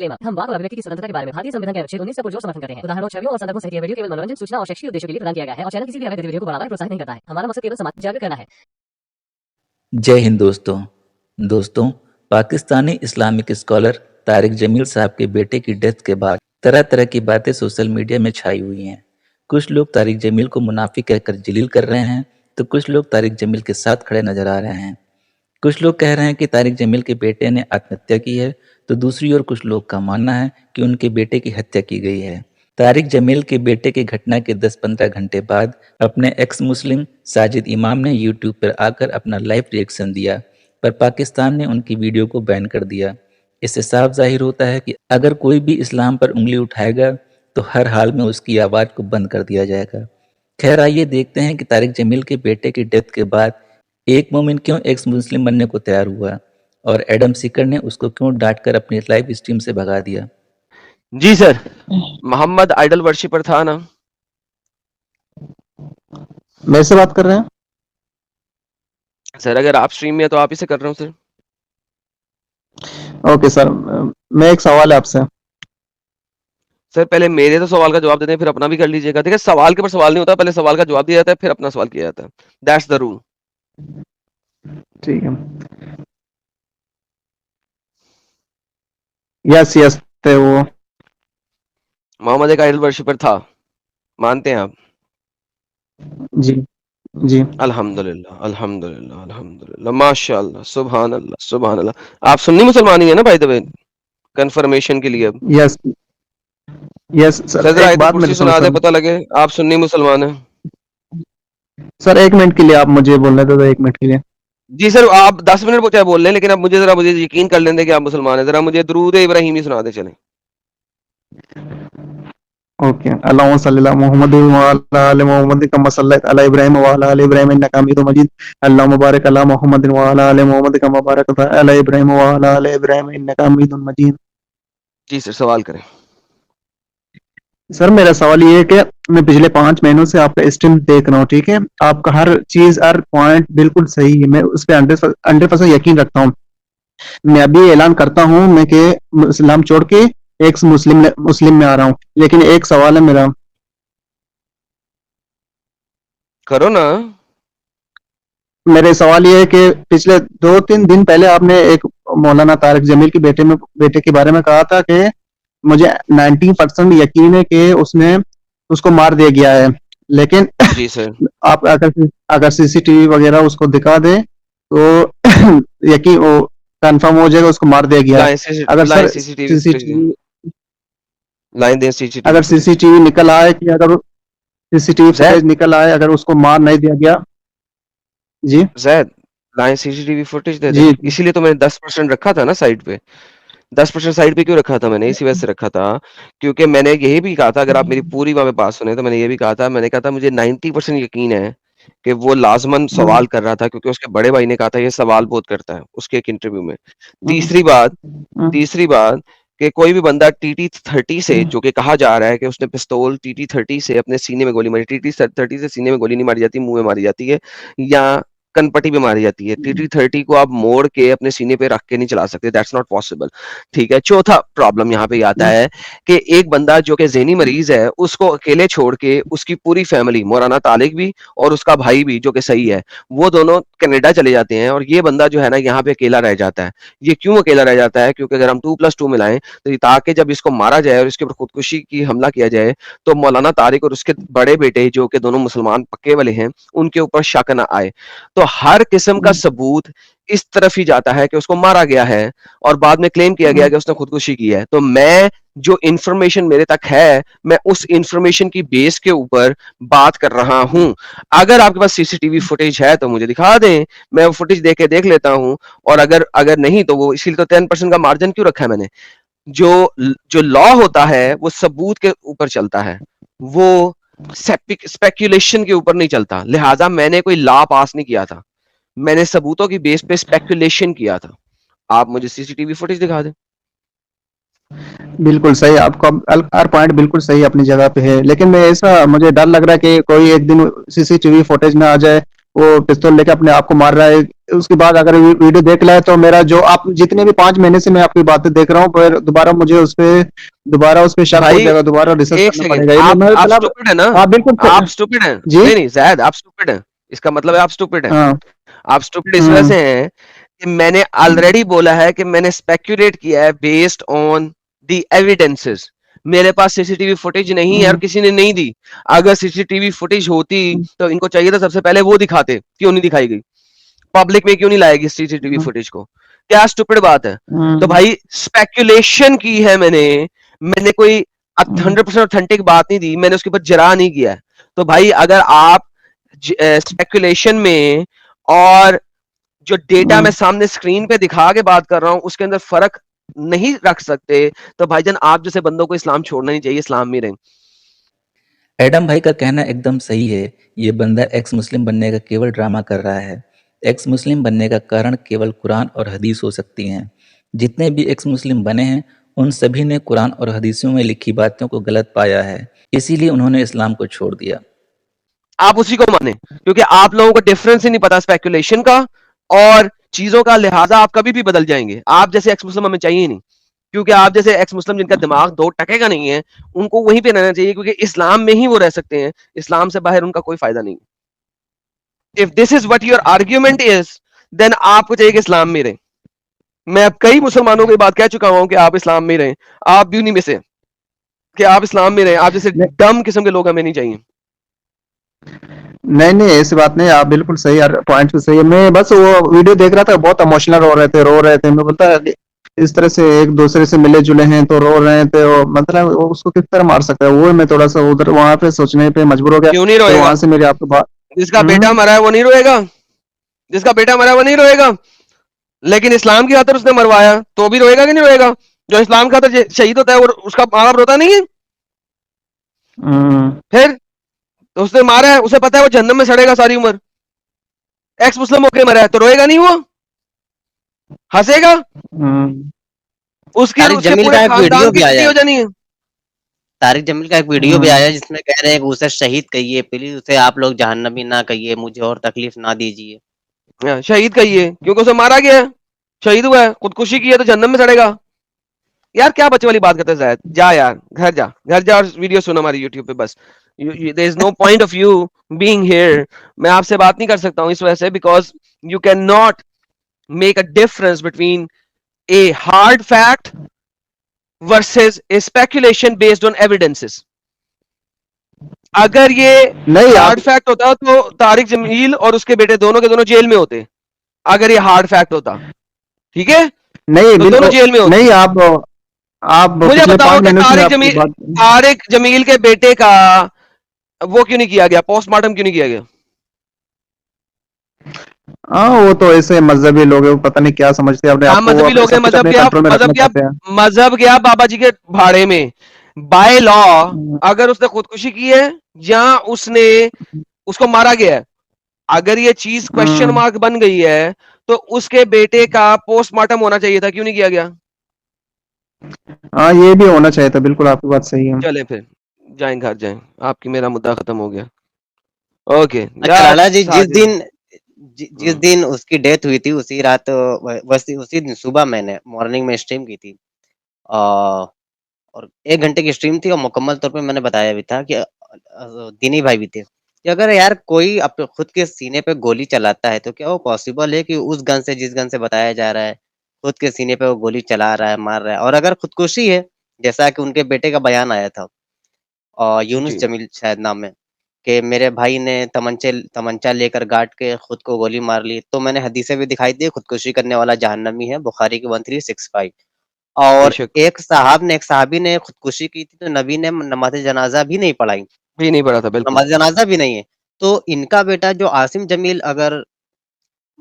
Disclaimer. हम वाक और अभिव्यक्ति की स्वतंत्रता के बारे में भारतीय संविधान के अनुच्छेद 19 का पुरजोर समर्थन करते हैं। उदाहरणों, छवियों और संदर्भों सहित यह वीडियो केवल मनोरंजन, सूचना और शैक्षिक उद्देश्यों के लिए प्रदान किया गया है और चैनल किसी भी अवैध गतिविधियों को बढ़ावा या प्रोत्साहित नहीं करता है। हमारा मकसद केवल समाज जागरूक करना है। जय हिंद दोस्तों, पाकिस्तानी इस्लामिक स्कॉलर तारिक जमील साहब के बेटे की डेथ के बाद तरह तरह की बातें सोशल मीडिया में छाई हुई हैं। कुछ लोग तारिक जमील को मुनाफिक कहकर जलील कर रहे हैं, तो कुछ लोग तारिक जमील के साथ खड़े नजर आ रहे हैं। कुछ लोग कह रहे हैं कि तारिक जमील के बेटे ने आत्महत्या की है, तो दूसरी ओर कुछ लोग का मानना है कि उनके बेटे की हत्या की गई है। तारिक जमील के बेटे की घटना के 10-15 घंटे बाद अपने एक्स मुस्लिम साजिद इमाम ने यूट्यूब पर आकर अपना लाइव रिएक्शन दिया, पर पाकिस्तान ने उनकी वीडियो को बैन कर दिया। इससे साफ जाहिर होता है कि अगर कोई भी इस्लाम पर उंगली उठाएगा तो हर हाल में उसकी आवाज़ को बंद कर दिया जाएगा। खैर, आइए देखते हैं कि तारिक जमील के बेटे की डेथ के बाद एक मोमिन क्यों एक्स मुस्लिम बनने को तैयार हुआ और एडम सीकर ने उसको क्यों डांटकर अपनी लाइव स्ट्रीम से भगा दिया। जी सर, मोहम्मद आइडल वर्शिपर था ना? मेरे से बात कर रहे हैं सर, अगर आप स्ट्रीम में है तो आप ही से कर रहा हूँ सर। ओके सर, मैं एक सवाल है आपसे। सर, पहले मेरे तो सवाल का जवाब देते हैं, फिर अपना भी कर लीजिएगा। देखिए, सवाल के ऊपर सवाल नहीं होता, पहले सवाल का जवाब दिया जाता है, फिर अपना सवाल किया जाता है। That's the rule. ठीक है। यस यस थे वो। मोहम्मद एक आइडल वर्शिपर था, मानते हैं आप? जी जी। अल्हम्दुलिल्लाह, अल्हम्दुलिल्लाह, अल्हम्दुलिल्लाह, माशाअल्लाह, सुभान अल्लाह, सुभान अल्लाह। आप सुन्नी मुसलमान ही है ना बाय द वे? कंफर्मेशन के लिए अब। यस यस सर, जरा एक आयत बात कुर्सी मेरी सुनो सुना दे, सर। पता लगे आप सुन्नी मुसलमान हैं। सर 1 मिनट के लिए आप मुझे बोलने दो, 1 मिनट के लिए। जी सर, आप 10 मिनट चाहे बोल लें, लेकिन अब मुझे यकीन कर लें कि आप मुसलमान हैं। जरा मुझे दुरूद इब्राहिमी सुना दे चलें। ओके। अल्लाहुम्मा सल्ली अला मुहम्मद व अला आलि मुहम्मद कमा सल्लैता अला इब्राहीम व अला आलि इब्राहीम इन्नका हमीदुम मजीद। अल्लाहुम्मा बारिक अला मुहम्मद व अला आलि मुहम्मद कमा बारकता अला इब्राहीम व अला आलि इब्राहीम इन्नका हमीदुम मजीद। जी सर, सवाल करें। सर मेरा सवाल ये है कि मैं पिछले 5 महीनों से आपका स्ट्रीम देख रहा हूँ, ठीक है? आपका हर चीज, हर पॉइंट बिल्कुल सही है, मैं उस पर 100% यकीन रखता हूँ। मैं अभी ऐलान करता हूँ मैं कि इस्लाम छोड़ के एक मुस्लिम में आ रहा हूँ। लेकिन एक सवाल है मेरा। करो ना। मेरे सवाल ये है कि पिछले 2-3 दिन पहले आपने एक मौलाना तारिक जमील के बेटे के बारे में कहा था कि मुझे 90% यकीन है कि उसको मार दिया गया है। लेकिन जी सर, आप अगर सीसीटीवी वगैरह उसको दिखा दे तो यकीन वो कंफर्म हो जाएगा उसको मार दिया गया है। अगर सर सीसीटीवी लाइन दें सीसीटीवी अगर सीसीटीवी निकल आए कि अगर सीसीटीवी जैद फुटेज निकल आए, अगर उसको मार नहीं दिया गया। जी जैद लाइन सीसीटीवी फुटेज दे जी दें। इसीलिए तो मैंने 10% रखा था ना साइड पे। 10% साइड पे क्यों रखा था मैंने? इसी वजह से रखा था क्योंकि मैंने यही भी कहा था, अगर आप मेरी पूरी वहां पे बात सुने तो मैंने ये भी कहा था, मैंने कहा था मुझे 90% यकीन है कि वो लाजमन सवाल कर रहा था, क्योंकि उसके बड़े भाई ने कहा था ये सवाल बहुत करता है उसके एक इंटरव्यू में। तीसरी बात कि कोई भी बंदा TT30 से, जो कि कहा जा रहा है कि उसने पिस्तौल TT30 से अपने सीने में गोली मारी, TT30 से सीने में गोली नहीं मारी जाती, मुंह में मारी जाती है या कनपट्टी पे मारी जाती है। TT30 को आप मोड़ के अपने सीने पे रख के नहीं चला सकते, दैट्स नॉट पॉसिबल। ठीक है। चौथा प्रॉब्लम यहाँ पे आता है कि एक बंदा जो कि ज़हनी मरीज है, उसको अकेले छोड़ के उसकी पूरी फैमिली, मौलाना तालिक भी और उसका भाई भी जो कि सही है, वो दोनों कनाडा चले जाते हैं और ये बंदा जो है ना यहाँ पे अकेला रह जाता है। ये क्यों अकेला रह जाता है? क्योंकि अगर हम 2+2 मिलाएं तो ताकि जब इसको मारा जाए और इसके ऊपर खुदकुशी की हमला किया जाए तो मौलाना तारिक और उसके बड़े बेटे जो कि दोनों मुसलमान पक्के वाले हैं, उनके ऊपर शक ना आए। तो हर किस्म का सबूत इस तरफ ही जाता है कि उसको मारा गया है और बाद में क्लेम किया गया कि उसने खुदकुशी की है। तो मैं जो इंफॉर्मेशन मेरे तक है, मैं उस इंफॉर्मेशन की बेस के ऊपर बात कर रहा हूं। अगर आपके पास सीसीटीवी फुटेज है तो मुझे दिखा दें, मैं वो फुटेज देख लेता हूं। और अगर नहीं तो वो इसीलिए तो 10% का मार्जिन क्यों रखा है मैंने। जो लॉ होता है वो सबूत के ऊपर चलता है, वो स्पेक्यूलेशन के ऊपर नहीं चलता। लिहाजा मैंने कोई लॉ पास नहीं किया था, मैंने सबूतों की बेस पे स्पेक्यूलेशन किया था। आप मुझे सीसीटीवी फुटेज दिखा दें। बिल्कुल सही, आपका हर पॉइंट बिल्कुल सही अपनी जगह पे है। लेकिन मुझे डर लग रहा है कि कोई एक दिन सीसीटीवी फुटेज में आ जाए, वो पिस्तौल लेके अपने आप को मार रहा है। उसके बाद अगर वीडियो देख ले तो मेरा जो आप जितने भी 5 महीने से मैं आपकी बातें देख रहा हूँ, फिर दोबारा उस पे शक हो भाई जाएगा, दोबारा रिसर्च एक करना सेकंड, पड़ेगा। ये मैं आप मतलब स्टूपिड है ना, हाँ बिल्कुल आप स्टूपिड हैं। जी नहीं नहीं जैद, आप स्टूपिड हैं, इसका मतलब है आप स्टूपिड हैं। हाँ आप स्टूपिड इस वजह हम्म से हैं कि मैंने ऑलरेडी बोला है कि मैंने स्पेक्यूलेट किया है बेस्ड ऑन द एविडेंसेस। मेरे पास सीसीटीवी फुटेज नहीं है और हम्म किसी ने नहीं दी। अगर सीसीटीवी फुटेज होती तो इनको चाहिए था सबसे पहले वो दिखाते, क्यों नहीं दिखाई गई? पब्लिक में क्यों नहीं लाएगी सीसीटीवी हम्म फुटेज को? क्या स्टूपिड बात है? तो हम्म भाई स्पेक्यूलेशन की है मैंने, मैंने कोई हम्म 100% ऑथेंटिक बात नहीं दी, मैंने उसके ऊपर जरा नहीं किया है। तो भाई अगर आप स्पेक्यूलेशन में और जो डेटा मैं हम्म। सामने स्क्रीन पे दिखा के बात कर रहा हूं उसके अंदर फर्क नहीं रख सकते, तो भाईजान आप जैसे बंदों को इस्लाम छोड़ना नहीं चाहिए, इस्लाम में रहें। एडम भाई का कहना एकदम सही है। ये बंदा एक्स मुस्लिम बनने का केवल ड्रामा कर रहा है। एक्स मुस्लिम बनने का कारण केवल कुरान और हदीस हो सकती हैं। जितने भी एक्स मुस्लिम बने हैं उन सभी ने कुरान और हदीसों में लिखी बातों को गलत पाया है, इसीलिए उन्होंने इस्लाम को छोड़ दिया। आप उसी को माने, क्योंकि आप लोगों को डिफरेंस ही नहीं पता स्पेकुलेशन का और चीजों का, लिहाजा आप कभी भी बदल जाएंगे। आप जैसे एक्स मुस्लिम हमें चाहिए ही नहीं, क्योंकि आप जैसे एक्स मुस्लिम जिनका दिमाग 2 टके का नहीं है उनको वहीं पे रहना चाहिए, क्योंकि इस्लाम में ही वो रह सकते हैं, इस्लाम से बाहर उनका कोई फायदा नहीं। If this is what your argument is, then आपको चाहिए कि इस्लाम में रहें। मैं अब कई मुसलमानों को ये बात कह चुका हूं कि आप इस्लाम में रहें, आप भी उन्हीं में से कि आप इस्लाम में रहें। आप जैसे नहीं डम किस्म के लोग हमें नहीं चाहिए। नहीं नहीं, ऐसी बात नहीं, आप बिल्कुल सही यार, पॉइंट भी सही है। मैं बस वो वीडियो देख रहा था, बहुत इमोशनल रो रहे थे। मैं बोलता इस तरह से एक दूसरे से मिले जुले हैं तो रो रहे थे, वो मतलब वो उसको किस तरह मार सकता है? वो मैं थोड़ा सा उधर वहां पे सोचने पे मजबूर हो गया। क्यों नहीं फिर रोएगा? वहां से मेरी आपको बात जिसका बेटा हम्म मरा है वो नहीं रोएगा? जिसका बेटा मरा है वो नहीं रोएगा? लेकिन इस्लाम की खातिर उसने मरवाया तो भी रोएगा कि नहीं रोएगा? जो इस्लाम की खातिर शहीद होता है वो उसका माँ बाप रोता नहीं है? हम्म फिर तो उसने मारा है, उसे पता है वो जहन्नम में सड़ेगा सारी उम्र। एक्स मुस्लिम होकर मरा है तो रोएगा नहीं वो? हंसेगा? हम्म उसकी और तारिक उसके जमील पूरे का एक खानदान वीडियो की भी छुट्टी आया हो है। जानी है। तारिक जमील का एक वीडियो भी हम्म आया है जिसमें कह रहे हैं कि उसे शहीद कहिए, प्लीज उसे आप लोग जहन्नमी ना कहिए, मुझे और तकलीफ ना दीजिए। शहीद कहिए क्योंकि उसे मारा गया है, शहीद हुआ है, खुदकुशी की है तो जहन्नम में सड़ेगा। यार क्या बच्चे वाली बात करते हैं जायद, जा यार घर जा, घर जा और वीडियो सुन हमारी यूट्यूब पे बस। There is no point of you being here. मैं आपसे बात नहीं कर सकता हूँ इस वजह से, because you can not make a difference between a hard fact versus A speculation based on evidences. अगर ये नहीं आप हार्ड फैक्ट होता तो तारिक जमील और उसके बेटे दोनों के दोनों जेल में होते। अगर ये हार्ड फैक्ट होता, ठीक है, नहीं तो दोनों बिल्कुल जेल में होते। नहीं, आप मुझे पिछले बताओ 5 कि महीनों से मैं आपकी बात तारिक जमील के बेटे का वो क्यों नहीं किया गया, पोस्टमार्टम क्यों नहीं किया गया? हाँ वो तो ऐसे मजहबी लोग हैं, वो पता नहीं क्या समझते हैं अपने हाँ आप को, वो मजहबी लोग हैं, सब कुछ अपने कंट्रोल में रखना चाहते हैं। मजहब गया बाबा जी के भाड़े में। बाय लॉ हम्म, अगर उसने खुदकुशी की है या उसने उसको मारा गया है, अगर ये चीज क्वेश्चन हम्म, मार्क बन गई है तो उसके बेटे का पोस्टमार्टम होना चाहिए था, क्यों नहीं किया गया? हाँ ये भी होना चाहिए था, बिल्कुल आपकी बात सही है। चले फिर जाएं घर जाएं, आपकी मेरा मुद्दा खत्म हो गया। ओके अच्छा राणा जी, साजिद। जिस दिन उसकी डेथ हुई थी उसी रात उसी दिन सुबह मैंने मॉर्निंग में स्ट्रीम की थी। अ, और 1 घंटे की स्ट्रीम थी और मुकम्मल तौर पे मैंने बताया भी था कि दीनी भाई भी थे कि अगर यार कोई अपने खुद के सीने पे गोली चलाता है तो क्या वो पॉसिबल है कि उस गन से, जिस गन से बताया जा रहा है, खुद के सीने पे वो गोली चला रहा है, मार रहा है? और अगर खुदकुशी है, जैसा कि उनके बेटे का बयान आया था, यूनुस जी जमील शायद नाम है, कि मेरे भाई ने तमंचा लेकर गार्ड के खुद को गोली मार ली, तो मैंने हदीसें भी दिखाई दी, खुदकुशी करने वाला जहन्नमी है, बुखारी की 1365। और बेशक एक सहाबी ने खुदकुशी की थी तो नबी ने नमाज जनाजा भी नहीं पढ़ाई, भी नहीं पड़ा था बिल्कुल। नमाज जनाजा भी नहीं है। तो इनका बेटा जो आसिम जमील अगर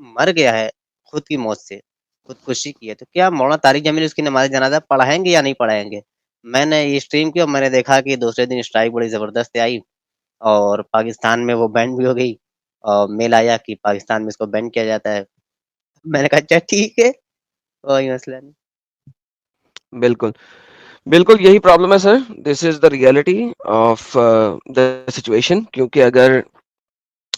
मर गया है खुद की मौत से, खुदकुशी की है, तो क्या मौलाना तारिक जमील उसकी नमाज जनाजा पढ़ाएंगे या नहीं पढ़ाएंगे? मैंने ये स्ट्रीम किया और मैंने देखा कि दूसरे दिन स्ट्राइक बड़ी जबरदस्त आई और पाकिस्तान में वो बैन भी हो गई। मेल आया कि पाकिस्तान में इसको बैन किया जाता है। मैंने कहा अच्छा ठीक है, कोई मसला नहीं। बिल्कुल बिल्कुल यही प्रॉब्लम है sir, this is the reality of the situation. क्योंकि अगर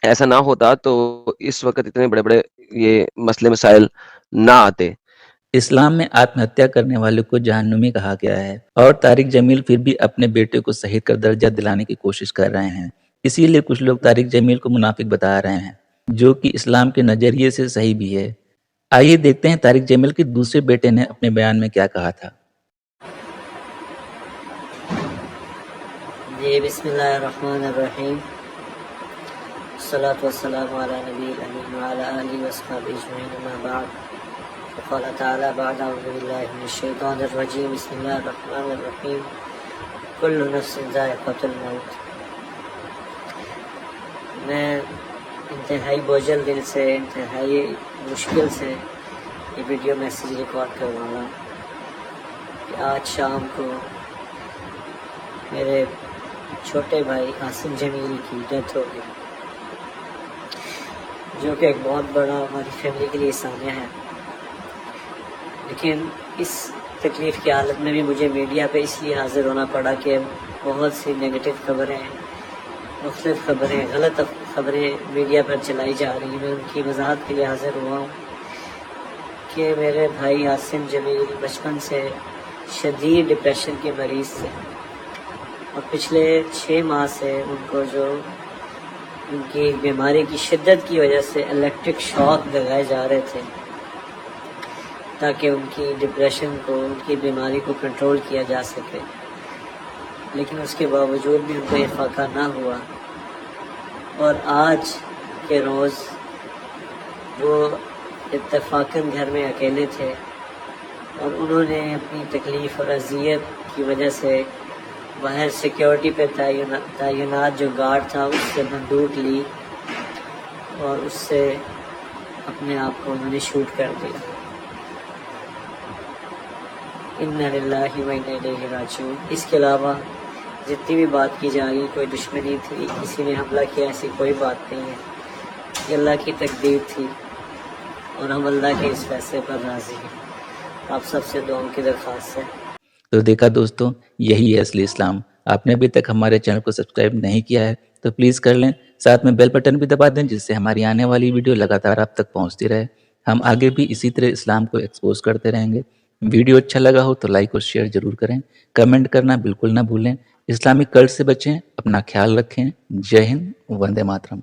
ऐसा ना होता तो इस वक़्त इतने बड़े-बड़े ये मसले मसाइल ना आते। इस्लाम में आत्महत्या करने वाले को जहन्नुमी कहा गया है और तारिक जमील फिर भी अपने बेटे को शहीद का दर्जा दिलाने की कोशिश कर रहे हैं। इसीलिए कुछ लोग तारिक जमील को मुनाफिक बता रहे हैं, जो कि इस्लाम के नजरिए से सही भी है। आइए देखते हैं तारिक जमील के दूसरे बेटे ने अपने बयान में क्या कहा था। जी बिस्मिल्लाहिर्रहमानिर्रहीम सलातु वस्सलामु अला नबील अमीन व अला आलिहि व अस्हाबिहि अजमईन अम्मा बाद फ़क़ाल तआला बाद अऊज़ु बिल्लाहि मिनश शैतानिर रजीम बिस्मिल्लाहिर्रहमानिर्रहीम कुल्लु नफ्सिन ज़ाइक़तुल मौत। मैं इंतहाई बोझल दिल से, इंतहाई मुश्किल से ये वीडियो मैसेज रिकॉर्ड करवा रहा हूँ कि आज शाम को मेरे छोटे भाई आसिम जमील की डेथ हो गई, जो कि एक बहुत बड़ा हमारी फैमिली के लिए सामना है। लेकिन इस तकलीफ़ की हालत में भी मुझे मीडिया पे इसलिए हाज़िर होना पड़ा कि बहुत सी नेगेटिव खबरें, मुख्तलिफ़ खबरें, गलत खबरें मीडिया पर चलाई जा रही हैं। मैं उनकी वजाहत के लिए हाज़िर हुआ हूँ कि मेरे भाई आसिम जमील बचपन से शदीद डिप्रेशन के मरीज़ थे और पिछले 6 माह से उनको जो उनकी बीमारी की शिद्दत की वजह से इलेक्ट्रिक शॉक लगाए जा रहे थे ताकि उनकी डिप्रेशन को, उनकी बीमारी को कंट्रोल किया जा सके। लेकिन उसके बावजूद भी उनको इफ़ाक़ा ना हुआ और आज के रोज़ वो इत्तेफ़ाक़न घर में अकेले थे और उन्होंने अपनी तकलीफ़ और अज़ियत की वजह से बाहर सिक्योरिटी पे तैनात जो गार्ड था उससे बंदूक ली और उससे अपने आप को उन्होंने शूट कर दिया। इन्ना लिल्लाहि व इन्ना इलैहि राजिऊन। इसके अलावा जितनी भी बात की जा रही, कोई दुश्मनी थी, किसी ने हमला किया, ऐसी कोई बात नहीं है। ये अल्लाह की तकदीर थी और हम अल्लाह के इस फैसले पर राज़ी हैं। आप सबसे दुआओं की दरख्वास्त है। तो देखा दोस्तों, यही है असली इस्लाम। आपने अभी तक हमारे चैनल को सब्सक्राइब नहीं किया है तो प्लीज़ कर लें, साथ में बेल बटन भी दबा दें जिससे हमारी आने वाली वीडियो लगातार आप तक पहुंचती रहे। हम आगे भी इसी तरह इस्लाम को एक्सपोज करते रहेंगे। वीडियो अच्छा लगा हो तो लाइक और शेयर जरूर करें, कमेंट करना बिल्कुल ना भूलें। इस्लामिक कल्ट से बचें, अपना ख्याल रखें। जय हिंद, वंदे मातरम।